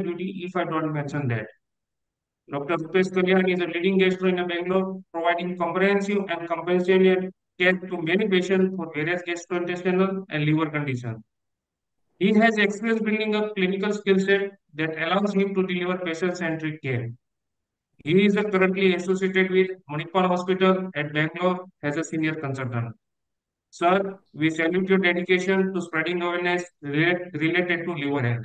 duty if I don't mention that. Dr. Rupesh Kalyan is a leading gastro in Bangalore, providing comprehensive and compassionate care to many patients for various gastrointestinal and liver conditions. He has experience building a clinical skill set that allows him to deliver patient-centric care. He is currently associated with Manipal Hospital at Bangalore as a senior consultant. Sir, we salute your dedication to spreading awareness related to liver health.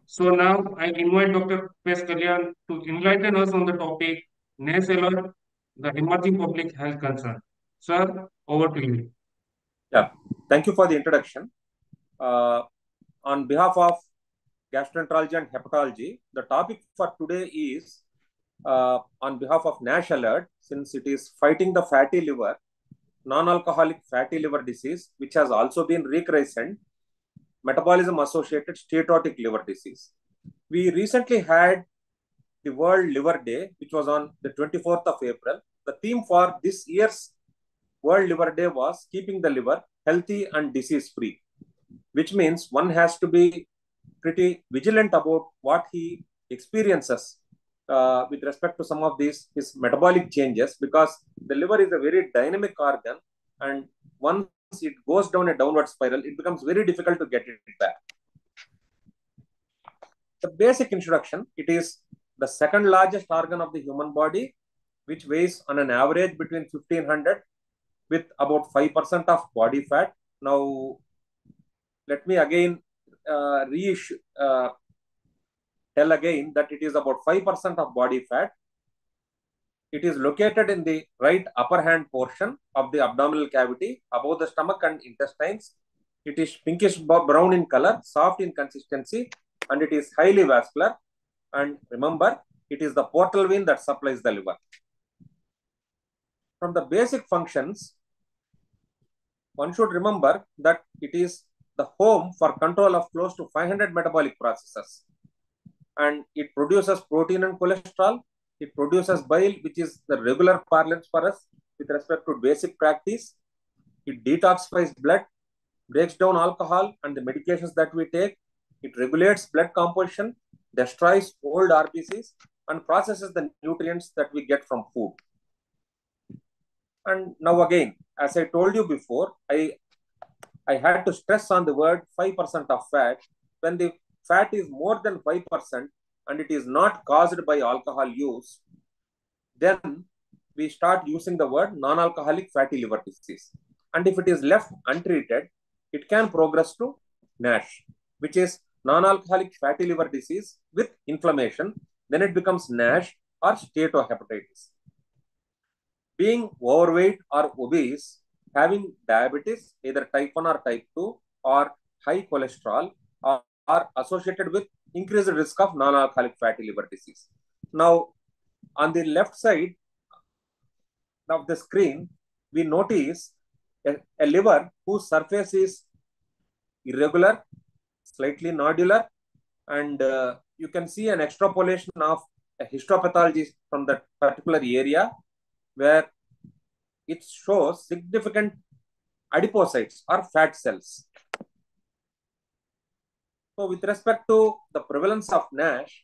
So now I invite Dr. Rupesh Kalyan to enlighten us on the topic NASH alert, the emerging public health concern. Sir, over to you. Yeah, thank you for the introduction. Uh, on behalf of gastroenterology and hepatology, the topic for today is on behalf of NASH alert, since it is fighting the fatty liver, non-alcoholic fatty liver disease, which has also been recrescent metabolism associated steatotic liver disease. We recently had the World Liver Day, which was on the 24th of April. The theme for this year's World Liver Day was keeping the liver healthy and disease free, which means one has to be pretty vigilant about what he experiences with respect to some of these his metabolic changes, because the liver is a very dynamic organ, and once it goes down a downward spiral, it becomes very difficult to get it back. The basic introduction: it is the second largest organ of the human body, which weighs on an average between 1500 with about 5% of body fat. Now, let me again tell again that it is about 5% of body fat. It is located in the right upper hand portion of the abdominal cavity above the stomach and intestines. It is pinkish brown in color, soft in consistency, and it is highly vascular. And remember, it is the portal vein that supplies the liver. From the basic functions, one should remember that it is the home for control of close to 500 metabolic processes. And it produces protein and cholesterol. It produces bile, which is the regular parlance for us with respect to basic practice. It detoxifies blood, breaks down alcohol and the medications that we take. It regulates blood composition, destroys old RBCs, and processes the nutrients that we get from food. And now again, as I told you before, I had to stress on the word 5% of fat. When the fat is more than 5% and it is not caused by alcohol use, then we start using the word non-alcoholic fatty liver disease. And if it is left untreated, it can progress to NASH, which is non-alcoholic fatty liver disease with inflammation. Then it becomes NASH or steatohepatitis. Being overweight or obese, having diabetes, either type 1 or type 2, or high cholesterol are associated with increased risk of non-alcoholic fatty liver disease. Now, on the left side of the screen, we notice a liver whose surface is irregular, slightly nodular, and you can see an extrapolation of a histopathology from that particular area, where it shows significant adipocytes or fat cells. So with respect to the prevalence of NASH,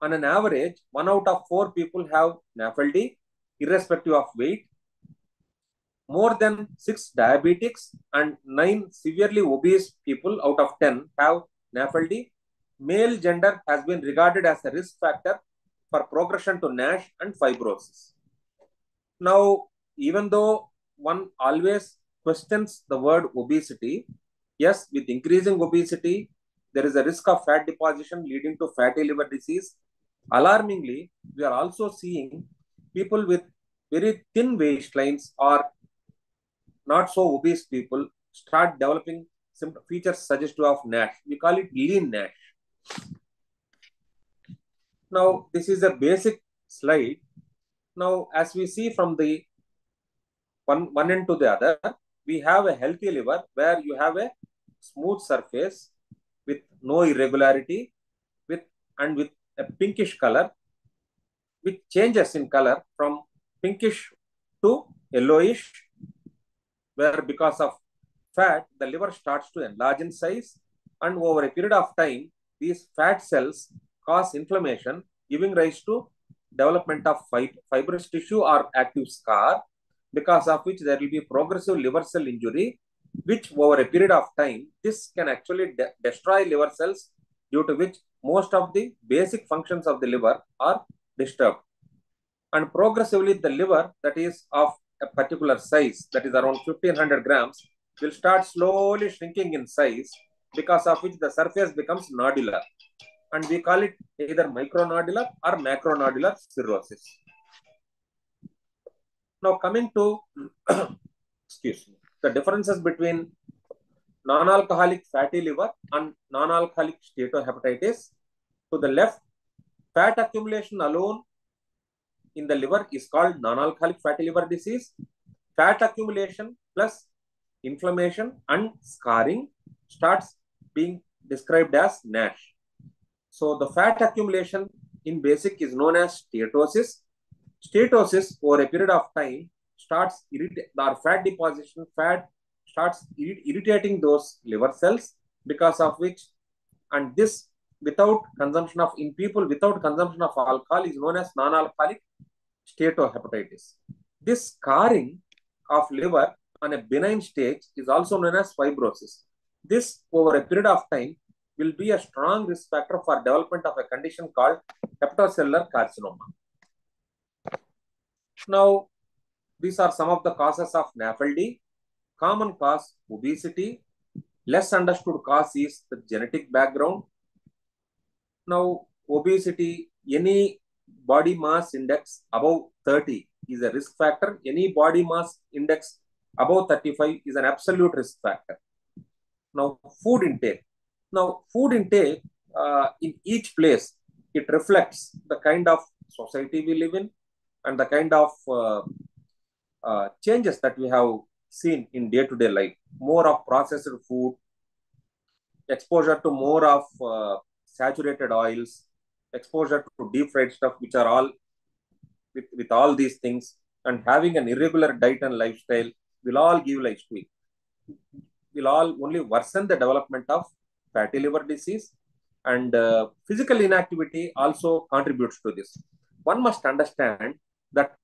on an average, 1 out of 4 people have NAFLD, irrespective of weight. More than 6 diabetics and 9 severely obese people out of 10 have NAFLD. Male gender has been regarded as a risk factor for progression to NASH and fibrosis. Now, even though one always questions the word obesity, yes, with increasing obesity, there is a risk of fat deposition leading to fatty liver disease. Alarmingly, we are also seeing people with very thin waistlines or not so obese people start developing some features suggestive of NASH. We call it lean NASH. Now, this is a basic slide. Now, as we see from the one end to the other, we have a healthy liver where you have a smooth surface with no irregularity, with a pinkish color, which changes in color from pinkish to yellowish, where because of fat, the liver starts to enlarge in size, and over a period of time, these fat cells cause inflammation, giving rise to development of fibrous tissue or active scar, because of which there will be progressive liver cell injury, which over a period of time, this can actually destroy liver cells, due to which most of the basic functions of the liver are disturbed. And progressively, the liver that is of a particular size, that is around 1500 grams, will start slowly shrinking in size, because of which the surface becomes nodular. And we call it either micronodular or macronodular cirrhosis. Now, coming to excuse me, the differences between non-alcoholic fatty liver and non-alcoholic steatohepatitis. To the left, fat accumulation alone in the liver is called non-alcoholic fatty liver disease. Fat accumulation plus inflammation and scarring starts being described as NASH. So the fat accumulation in basic is known as steatosis. Steatosis over a period of time starts fat deposition, fat starts irritating those liver cells, because of which, and this without consumption of, in people without consumption of alcohol, is known as non-alcoholic steatohepatitis. This scarring of liver on a benign stage is also known as fibrosis. This over a period of time will be a strong risk factor for development of a condition called hepatocellular carcinoma. Now, these are some of the causes of NAFLD. Common cause, obesity. Less understood cause is the genetic background. Now, obesity, any body mass index above 30 is a risk factor. Any body mass index above 35 is an absolute risk factor. Now, food intake. Now, food intake in each place, it reflects the kind of society we live in and the kind of changes that we have seen in day-to-day life. More of processed food, exposure to more of saturated oils, exposure to deep fried stuff, which are all with all these things, and having an irregular diet and lifestyle will all give rise to it. Will all only worsen the development of fatty liver disease, and physical inactivity also contributes to this. One must understand that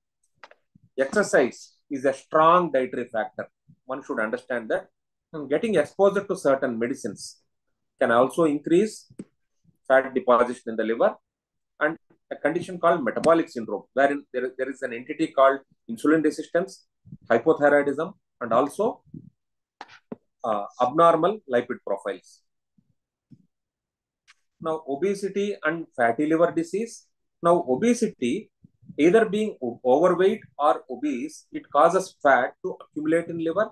exercise is a strong dietary factor. One should understand that, and getting exposure to certain medicines can also increase fat deposition in the liver, and a condition called metabolic syndrome, wherein there is an entity called insulin resistance, hypothyroidism, and also abnormal lipid profiles. Now, obesity and fatty liver disease. Now, obesity, either being overweight or obese, it causes fat to accumulate in liver.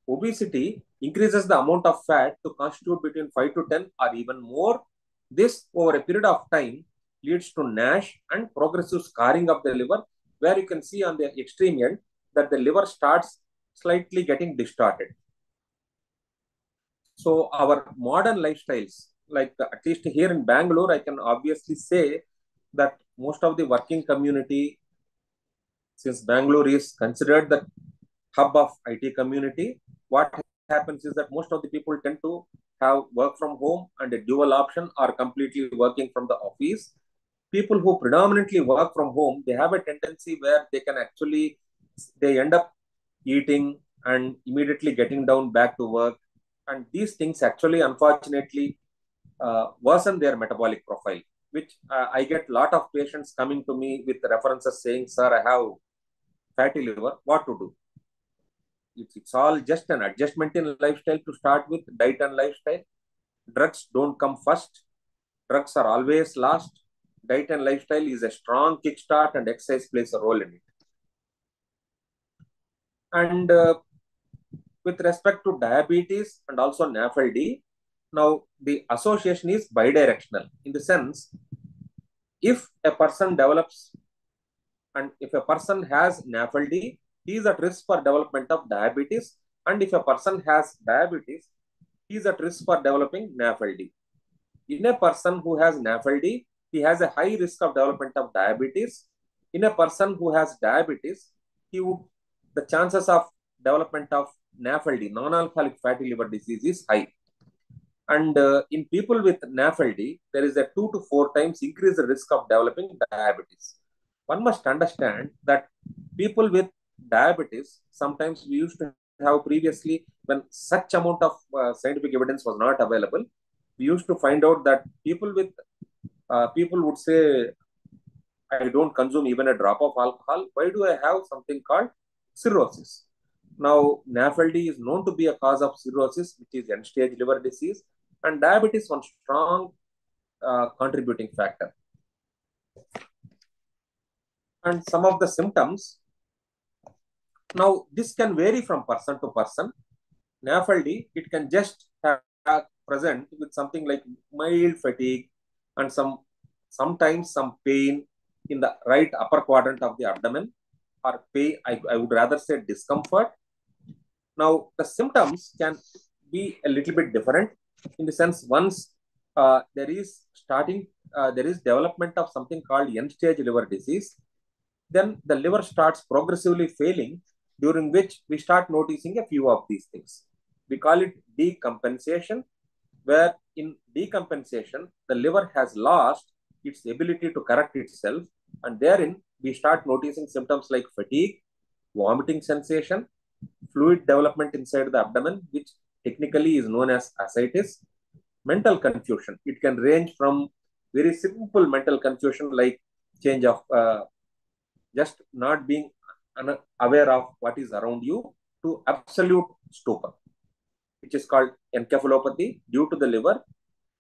Obesity increases the amount of fat to constitute between 5 to 10 or even more. This, over a period of time, leads to NASH and progressive scarring of the liver, where you can see on the extreme end that the liver starts slightly getting distorted. So our modern lifestyles, like at least here in Bangalore, I can obviously say that most of the working community, since Bangalore is considered the hub of IT community, what happens is that most of the people tend to have work from home and a dual option, or completely working from the office. People who predominantly work from home, they have a tendency where they can actually, they end up eating and immediately getting down back to work. And these things actually, unfortunately, worsen their metabolic profile, which I get a lot of patients coming to me with references saying, sir, I have fatty liver, what to do? It's all just an adjustment in lifestyle to start with, diet and lifestyle. Drugs don't come first. Drugs are always last. Diet and lifestyle is a strong kickstart, and exercise plays a role in it. And with respect to diabetes and also NAFLD, now the association is bidirectional, in the sense, if a person develops, and if a person has NAFLD, he is at risk for development of diabetes, and if a person has diabetes, he is at risk for developing NAFLD. In a person who has NAFLD, he has a high risk of development of diabetes. In a person who has diabetes, the chances of development of NAFLD, non-alcoholic fatty liver disease, is high. And in people with NAFLD, there is a 2 to 4 times increased risk of developing diabetes. One must understand that people with diabetes, sometimes we used to have previously, when such amount of scientific evidence was not available, we used to find out that people would say, I don't consume even a drop of alcohol. Why do I have something called cirrhosis? Now, NAFLD is known to be a cause of cirrhosis, which is end-stage liver disease, and diabetes one strong contributing factor. And some of the symptoms, now this can vary from person to person. NAFLD, it can just have present with something like mild fatigue and sometimes some pain in the right upper quadrant of the abdomen, or pain, I would rather say discomfort. Now, the symptoms can be a little bit different in the sense once there is development of something called end-stage liver disease, then the liver starts progressively failing, during which we start noticing a few of these things. We call it decompensation, where in decompensation, the liver has lost its ability to correct itself, and therein we start noticing symptoms like fatigue, vomiting sensation, fluid development inside the abdomen, which technically is known as ascites, mental confusion. It can range from very simple mental confusion like change of just not being aware of what is around you to absolute stupor, which is called encephalopathy due to the liver,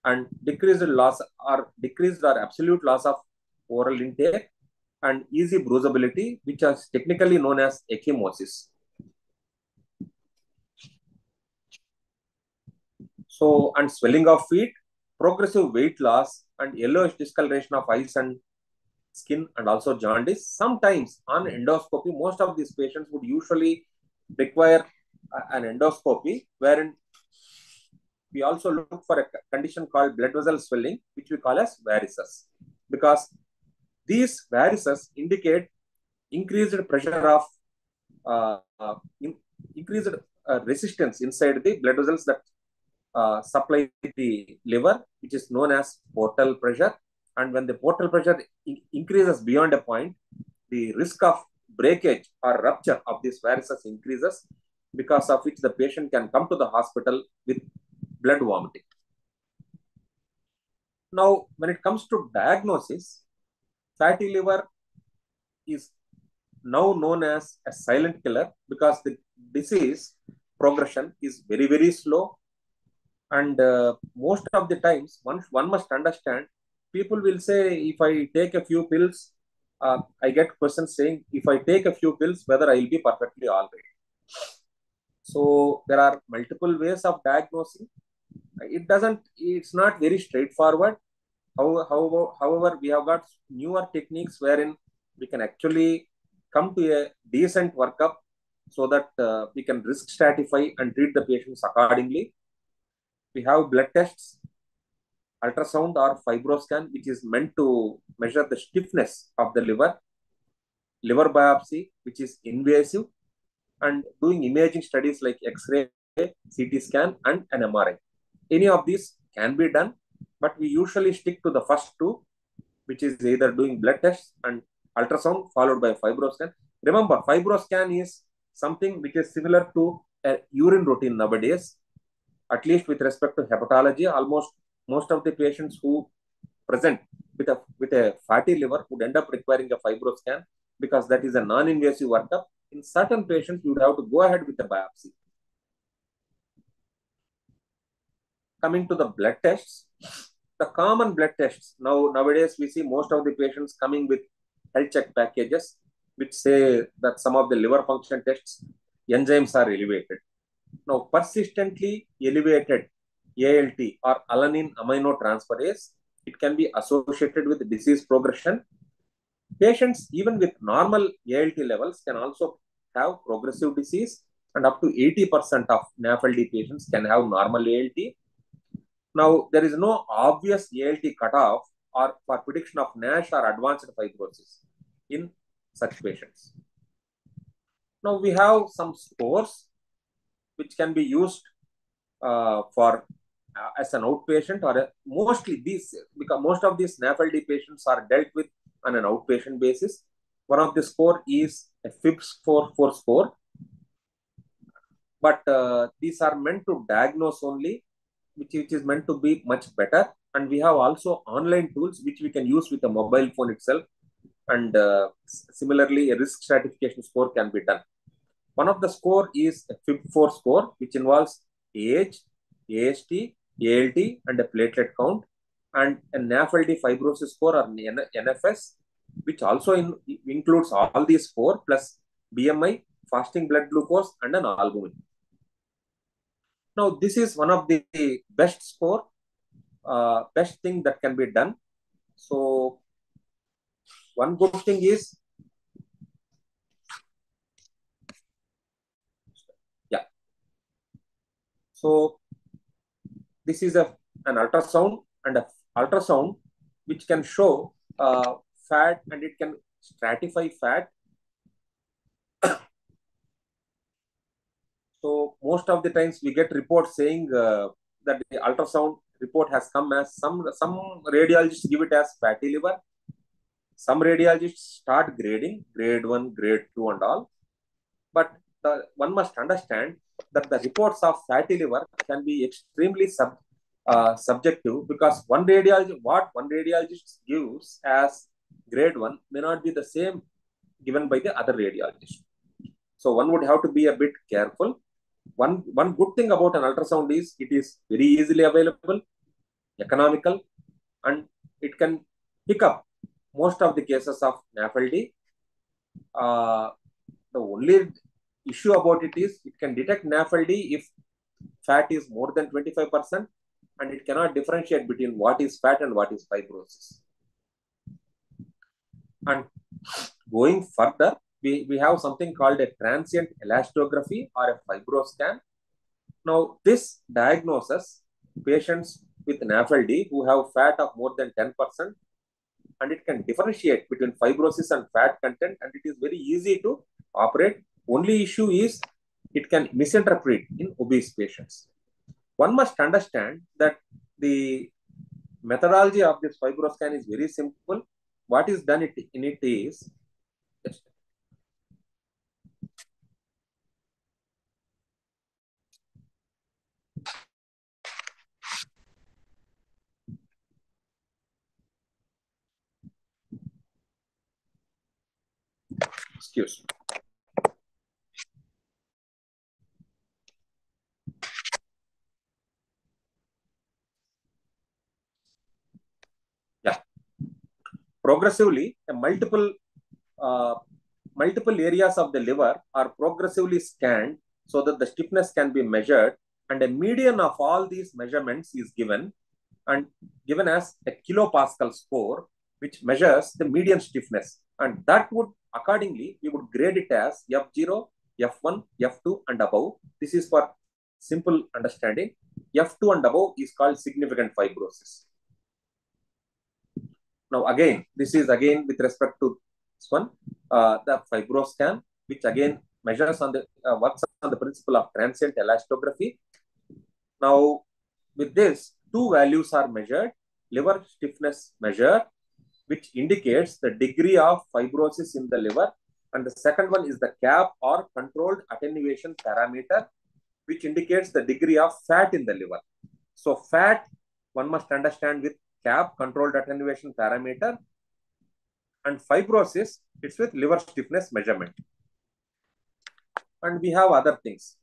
and decreased or absolute loss of oral intake, and easy bruisability, which is technically known as ecchymosis. So, and swelling of feet, progressive weight loss, and yellowish discoloration of eyes and skin, and also jaundice. Sometimes on endoscopy, most of these patients would usually require an endoscopy, wherein we also look for a condition called blood vessel swelling, which we call as varices, because these varices indicate increased pressure of increased resistance inside the blood vessels that supply the liver, which is known as portal pressure. And when the portal pressure increases beyond a point, the risk of breakage or rupture of these varices increases, because of which the patient can come to the hospital with blood vomiting. Now, when it comes to diagnosis, fatty liver is now known as a silent killer because the disease progression is very, very slow. And most of the times, one must understand, people will say, if I take a few pills, I get questions saying, if I take a few pills, whether I will be perfectly all right. So there are multiple ways of diagnosing. It's not very straightforward. However, we have got newer techniques wherein we can actually come to a decent workup so that we can risk stratify and treat the patients accordingly. We have blood tests, ultrasound or fibroscan, which is meant to measure the stiffness of the liver biopsy, which is invasive, and doing imaging studies like X-ray, CT scan, and an MRI. Any of these can be done, but we usually stick to the first two, which is either doing blood tests and ultrasound followed by fibroscan. Remember, fibroscan is something which is similar to a urine routine nowadays, at least with respect to hepatology. Almost most of the patients who present with a fatty liver would end up requiring a fibroscan, because that is a non-invasive workup. In certain patients, you would have to go ahead with a biopsy. Coming to the blood tests, the common blood tests, nowadays we see most of the patients coming with health check packages, which say that some of the liver function tests, enzymes are elevated. Now, persistently elevated ALT or alanine aminotransferase, it can be associated with disease progression. Patients, even with normal ALT levels, can also have progressive disease, and up to 80% of NAFLD patients can have normal ALT. Now, there is no obvious ALT cutoff or for prediction of NASH or advanced fibrosis in such patients. Now, we have some scores which can be used for as an outpatient or mostly these, because most of these NAFLD patients are dealt with on an outpatient basis. One of the score is a FIB-4 score, but these are meant to diagnose only, which is meant to be much better. And we have also online tools which we can use with the mobile phone itself. And similarly, a risk stratification score can be done. One of the score is a FIB-4 score, which involves age, AST, ALT, and a platelet count, and a NAFLD fibrosis score or NFS, which also includes all these four plus BMI, fasting blood glucose, and an albumin. Now, this is one of the best score, best thing that can be done. So, one good thing is, yeah. So, this is an ultrasound, and a ultrasound which can show fat, and it can stratify fat. So most of the times we get reports saying that the ultrasound report has come as some radiologists give it as fatty liver. Some radiologists start grading grade 1, grade 2 and all. But one must understand that the reports of fatty liver can be extremely subjective, because what one radiologist gives as grade 1 may not be the same given by the other radiologist. So one would have to be a bit careful. One good thing about an ultrasound is it is very easily available, economical, and it can pick up most of the cases of NAFLD. The only issue about it is it can detect NAFLD if fat is more than 25%, and it cannot differentiate between what is fat and what is fibrosis. And going further, we have something called a transient elastography or a fibroscan. Now, this diagnoses patients with NAFLD who have fat of more than 10%, and it can differentiate between fibrosis and fat content, and it is very easy to operate. Only issue is it can misinterpret in obese patients. One must understand that the methodology of this fibroscan is very simple. What is done in it is, excuse me. Yeah. Progressively, multiple areas of the liver are progressively scanned so that the stiffness can be measured, and a median of all these measurements is given and given as a kilopascal score, which measures the median stiffness. And that would accordingly, we would grade it as F0, F1, F2 and above. This is for simple understanding. F2 and above is called significant fibrosis. Now again, this is again with respect to this one, the fibroscan, which again measures on the works on the principle of transient elastography. Now with this, two values are measured: liver stiffness measure, which indicates the degree of fibrosis in the liver, and the second one is the CAP or controlled attenuation parameter, which indicates the degree of fat in the liver. So fat, one must understand with CAP, controlled attenuation parameter, and fibrosis, it's with liver stiffness measurement. And we have other things.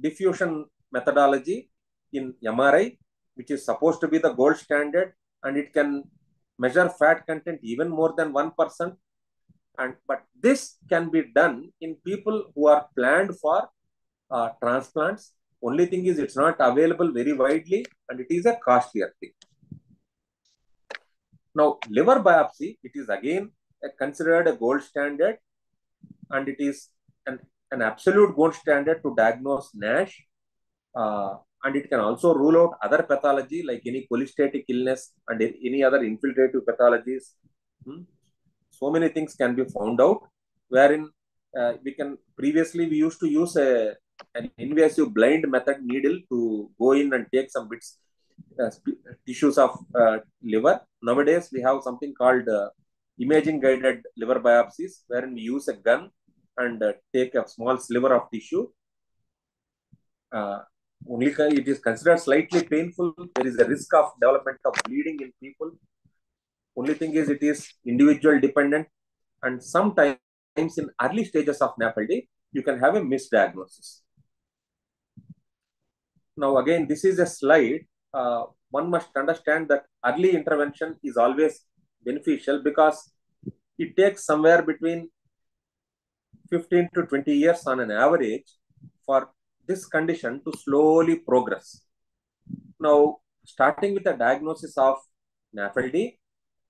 Diffusion methodology in MRI, which is supposed to be the gold standard, and it can measure fat content even more than 1%. But this can be done in people who are planned for transplants. Only thing is it's not available very widely, and it is a costlier thing. Now, liver biopsy, it is again considered a gold standard, and it is an absolute gold standard to diagnose NASH. And it can also rule out other pathology like any cholestatic illness and any other infiltrative pathologies. So many things can be found out, wherein we used to use a an invasive blind method needle to go in and take some bits, tissues of liver. Nowadays, we have something called imaging guided liver biopsies, wherein we use a gun and take a small sliver of tissue. Only it is considered slightly painful. There is a risk of development of bleeding in people. Only thing is it is individual dependent, and sometimes in early stages of NAFLD, you can have a misdiagnosis. Now again, this is a slide. One must understand that early intervention is always beneficial because it takes somewhere between 15 to 20 years on an average for this condition to slowly progress. Now, starting with the diagnosis of NAFLD,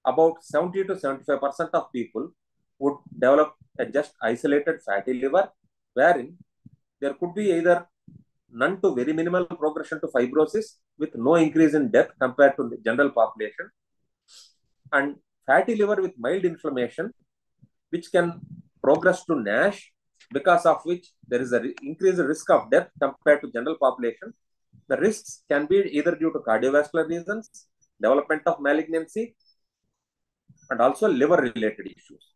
about 70 to 75% of people would develop a just isolated fatty liver, wherein there could be either none to very minimal progression to fibrosis with no increase in death compared to the general population, and fatty liver with mild inflammation, which can progress to NASH, because of which there is an increased risk of death compared to general population. The risks can be either due to cardiovascular reasons, development of malignancy, and also liver related issues.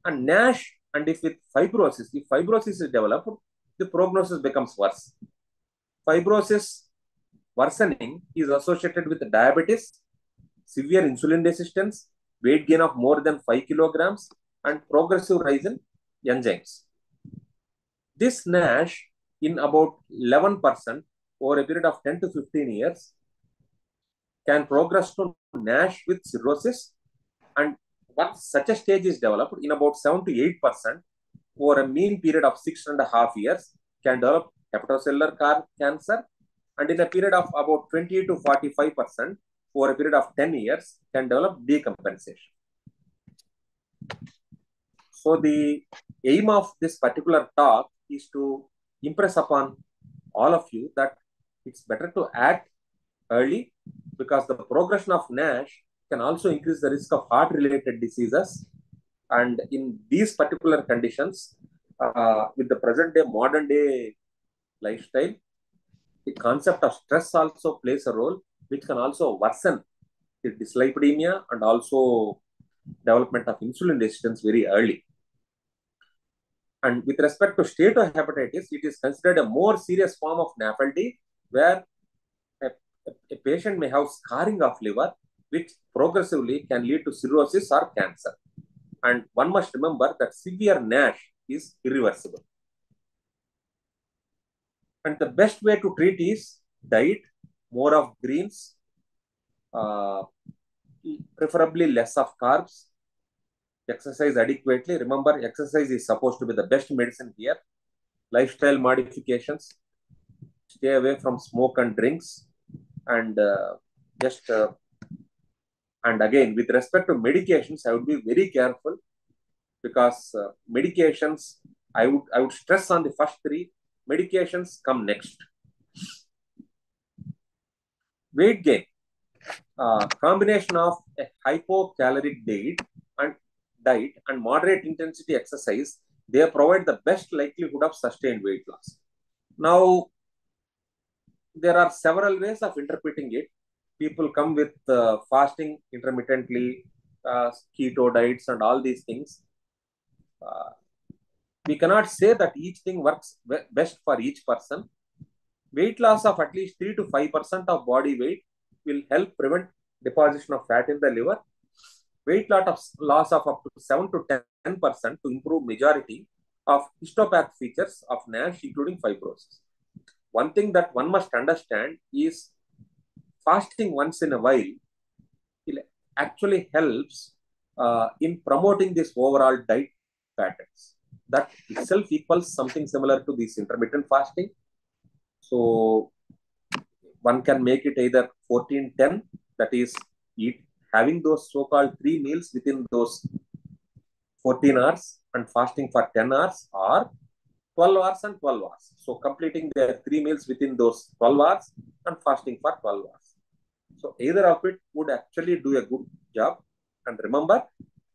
And NASH, and if fibrosis is developed, the prognosis becomes worse. Fibrosis worsening is associated with diabetes, severe insulin resistance, weight gain of more than 5 kilograms, and progressive rise in enzymes. This NASH in about 11% over a period of 10 to 15 years can progress to NASH with cirrhosis, and once such a stage is developed, in about 7 to 8% over a mean period of 6.5 years can develop hepatocellular cancer, and in a period of about 20 to 45% over a period of 10 years can develop decompensation. So the aim of this particular talk is to impress upon all of you that it's better to act early, because the progression of NASH can also increase the risk of heart-related diseases. And in these particular conditions, with the present day, modern day lifestyle, the concept of stress also plays a role, which can also worsen the dyslipidemia and also development of insulin resistance very early. And with respect to steatohepatitis, it is considered a more serious form of NAFLD, where a patient may have scarring of liver, which progressively can lead to cirrhosis or cancer. And one must remember that severe NASH is irreversible. And the best way to treat is diet, more of greens, preferably less of carbs, exercise adequately. Remember, exercise is supposed to be the best medicine here. Lifestyle modifications, stay away from smoke and drinks, and and again, with respect to medications, I would be very careful, because medications, I would stress on the first three. Medications come next. Weight gain, combination of a hypocaloric diet and moderate intensity exercise, they provide the best likelihood of sustained weight loss. Now, there are several ways of interpreting it. People come with fasting intermittently, keto diets, and all these things. We cannot say that each thing works best for each person. Weight loss of at least 3 to 5% of body weight will help prevent deposition of fat in the liver. Weight loss of up to 7 to 10% to improve majority of histopath features of NASH, including fibrosis. One thing that one must understand is fasting once in a while actually helps in promoting this overall diet patterns. That itself equals something similar to this intermittent fasting. So one can make it either 14-10, that is having those so-called 3 meals within those 14 hours and fasting for 10 hours, or 12 hours and 12 hours. So completing their 3 meals within those 12 hours and fasting for 12 hours. So either of it would actually do a good job. And remember,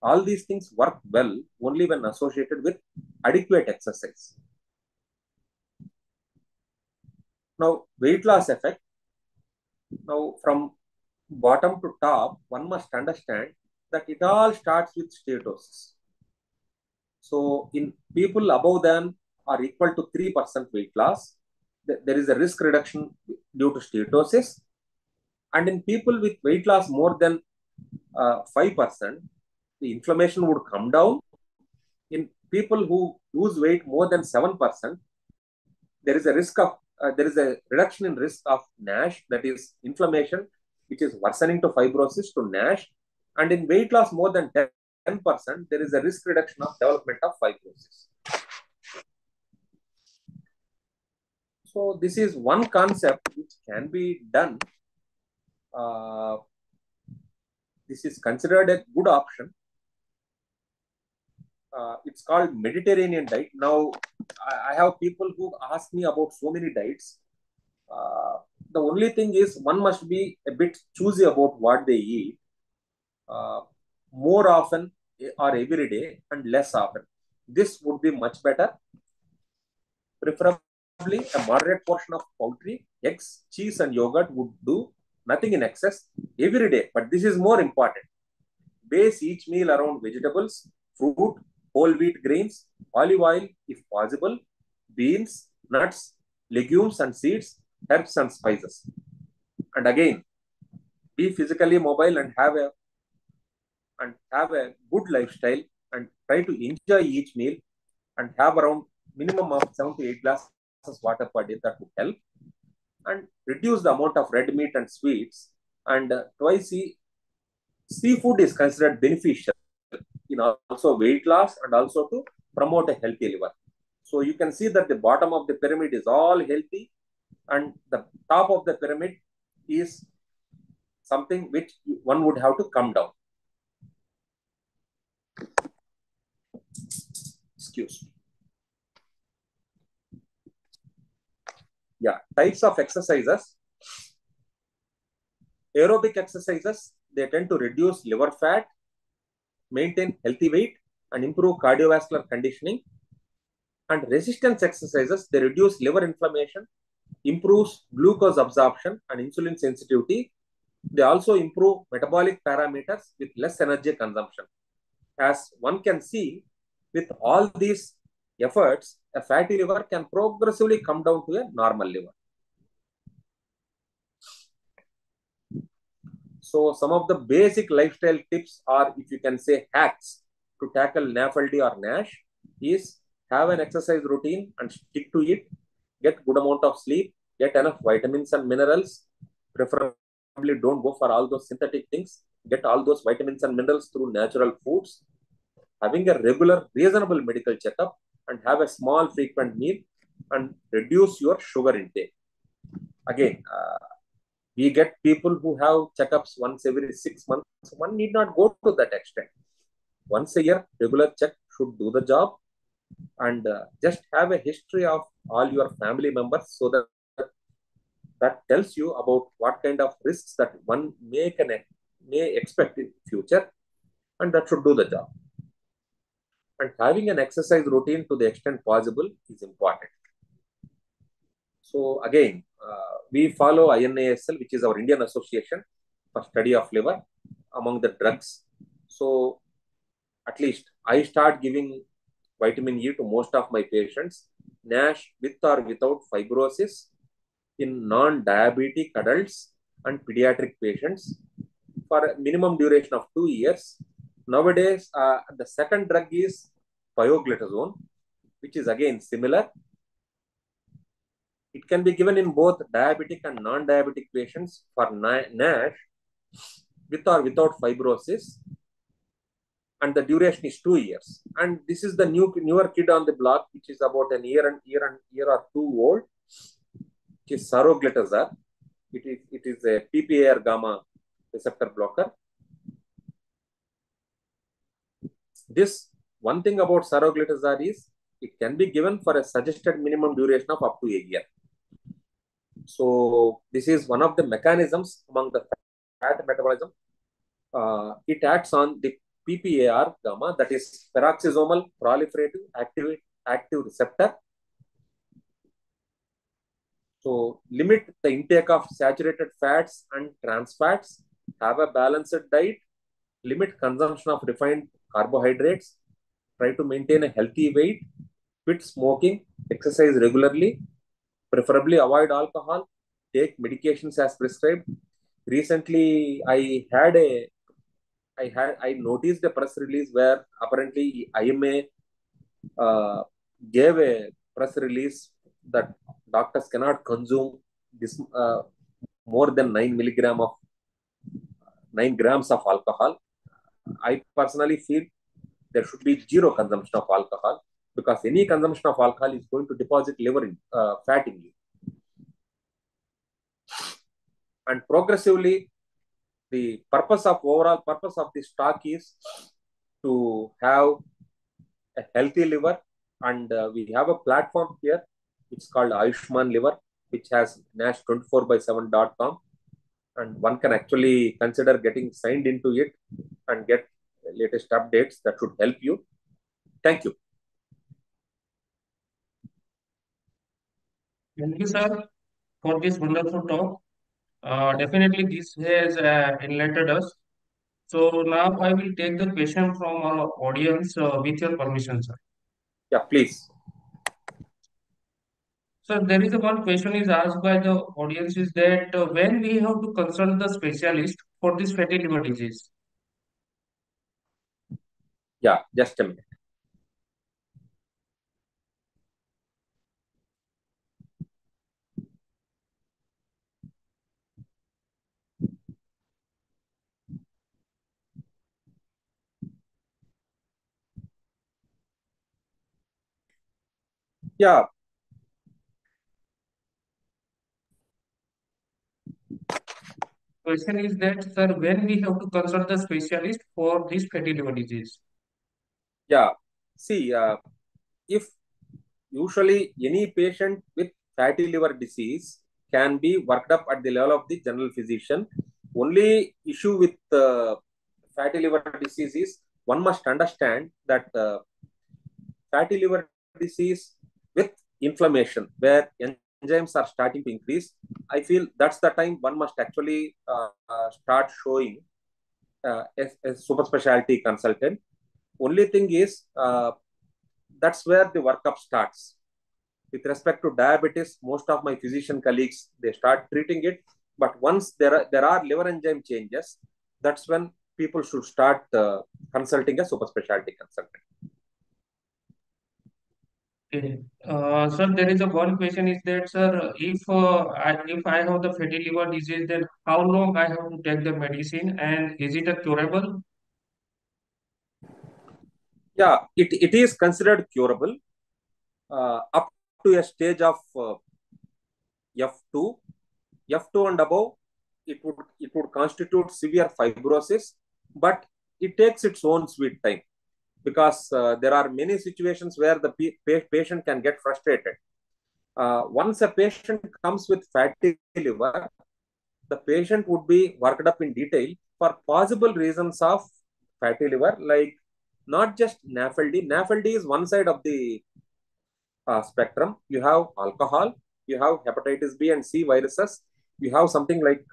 all these things work well only when associated with adequate exercise. Now, weight loss effect. Now, from bottom to top, one must understand that it all starts with steatosis. So, in people above than or equal to 3% weight loss, there is a risk reduction due to steatosis. And in people with weight loss more than 5%, the inflammation would come down. In people who lose weight more than 7%, there is a reduction in risk of NASH, that is inflammation, which is worsening to fibrosis to NASH. And in weight loss more than 10%, there is a risk reduction of development of fibrosis. So this is one concept which can be done. This is considered a good option. It's called Mediterranean diet. Now, I have people who ask me about so many diets. The only thing is one must be a bit choosy about what they eat, more often or every day and less often. This would be much better. Preferably a moderate portion of poultry, eggs, cheese and yogurt would do. Nothing in excess every day. But this is more important. Base each meal around vegetables, fruit, whole wheat grains, olive oil if possible, beans, nuts, legumes and seeds, herbs and spices. And again, be physically mobile and have a good lifestyle and try to enjoy each meal and have around minimum of 7 to 8 glasses water per day. That would help. And reduce the amount of red meat and sweets. And twice seafood is considered beneficial in also weight loss and also to promote a healthy liver. So you can see that the bottom of the pyramid is all healthy and the top of the pyramid is something which one would have to come down. Excuse me. Yeah, types of exercises. Aerobic exercises, they tend to reduce liver fat, maintain healthy weight, and improve cardiovascular conditioning. And resistance exercises, they reduce liver inflammation, improves glucose absorption and insulin sensitivity. They also improve metabolic parameters with less energy consumption. As one can see, with all these efforts, a fatty liver can progressively come down to a normal liver. So some of the basic lifestyle tips are, if you can say, hacks to tackle NAFLD or NASH is have an exercise routine and stick to it, get good amount of sleep, get enough vitamins and minerals, preferably don't go for all those synthetic things, get all those vitamins and minerals through natural foods, having a regular, reasonable medical checkup and have a small frequent meal and reduce your sugar intake. Again, we get people who have checkups once every 6 months. One need not go to that extent. Once a year, regular check should do the job. And just have a history of all your family members so that tells you about what kind of risks that one may expect in future. And that should do the job. And having an exercise routine to the extent possible is important. So again, we follow INASL, which is our Indian Association for Study of Liver among the drugs. So at least I start giving vitamin E to most of my patients, NASH with or without fibrosis in non-diabetic adults and pediatric patients for a minimum duration of 2 years. Nowadays, the second drug is pioglitazone, which is again similar. It can be given in both diabetic and non-diabetic patients for NASH with or without fibrosis. And the duration is 2 years. And this is the newer kid on the block, which is about a year or two old, which is saroglitazar. It is a PPAR gamma receptor blocker. This one thing about saroglitazar is it can be given for a suggested minimum duration of up to a year. So this is one of the mechanisms among the fat metabolism. It acts on the PPAR gamma, that is peroxisomal proliferative active receptor. So limit the intake of saturated fats and trans fats. Have a balanced diet. Limit consumption of refined carbohydrates. Try to maintain a healthy weight. Quit smoking. Exercise regularly. Preferably avoid alcohol. Take medications as prescribed. Recently, I noticed a press release where apparently IMA uh, gave a press release that doctors cannot consume this more than 9 grams of alcohol. I personally feel there should be zero consumption of alcohol because any consumption of alcohol is going to deposit fat in you. And progressively, the overall purpose of this talk is to have a healthy liver, and we have a platform here. It's called Ayushman Liver, which has nash24/7.com, and one can actually consider getting signed into it and get latest updates that should help you. Thank you. Thank you, sir, for this wonderful talk. Definitely, this has enlightened us. So now I will take the question from our audience with your permission, sir. Yeah, please. So there is a one question is asked by the audience is that when we have to consult the specialist for this fatty liver disease. Yeah, just a minute. Yeah, Question is that, sir, when we have to consult the specialist for this fatty liver disease. yeah. See, if usually any patient with fatty liver disease can be worked up at the level of the general physician. Only issue with fatty liver disease is one must understand that fatty liver disease with inflammation where enzymes are starting to increase. I feel that's the time one must actually start showing a super specialty consultant. Only thing is that's where the workup starts. With respect to diabetes, most of my physician colleagues they start treating it, but once there are liver enzyme changes, that's when people should start consulting a super specialty consultant. Okay. Sir, there is a one question is that, sir, if I have the fatty liver disease, then how long I have to take the medicine and is it a curable? Yeah, it is considered curable up to a stage of F2. F2 and above, it would constitute severe fibrosis, but it takes its own sweet time because there are many situations where the patient can get frustrated. Once a patient comes with fatty liver, the patient would be worked up in detail for possible reasons of fatty liver, like not just NAFLD. NAFLD is one side of the spectrum. You have alcohol, you have hepatitis B and C viruses, you have something like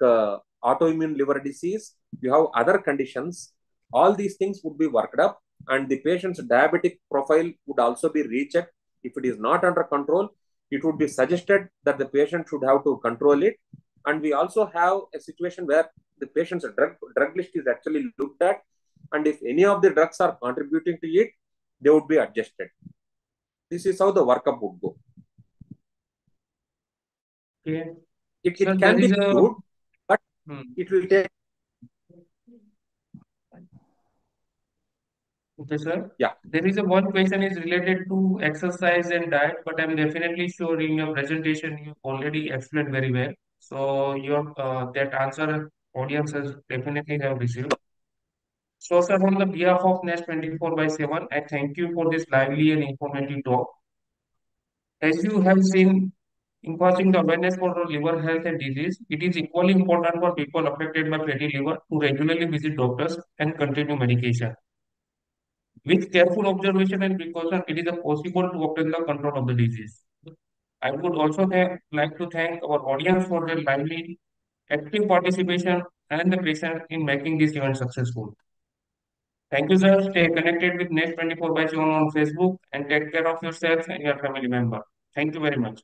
autoimmune liver disease, you have other conditions. All these things would be worked up, and the patient's diabetic profile would also be rechecked. If it is not under control, it would be suggested that the patient should have to control it. And we also have a situation where the patient's drug list is actually looked at, and if any of the drugs are contributing to it, they would be adjusted. This is how the workup would go. Okay. It Sir, there can is be a cured, but hmm. it will take. Okay, sir. Yeah, There is a one question is related to exercise and diet, but I'm definitely sure in your presentation you already explained very well. So your that answer audience has definitely have received. So, sir, on the behalf of Nest 24 by 7, I thank you for this lively and informative talk. As you have seen, increasing the awareness for liver health and disease, it is equally important for people affected by fatty liver to regularly visit doctors and continue medication. With careful observation and precaution, it is possible to obtain the control of the disease. I would also like to thank our audience for their lively, active participation and the patience in making this event successful. Thank you, sir. Stay connected with Next 24 by 7 on Facebook and take care of yourself and your family member. Thank you very much.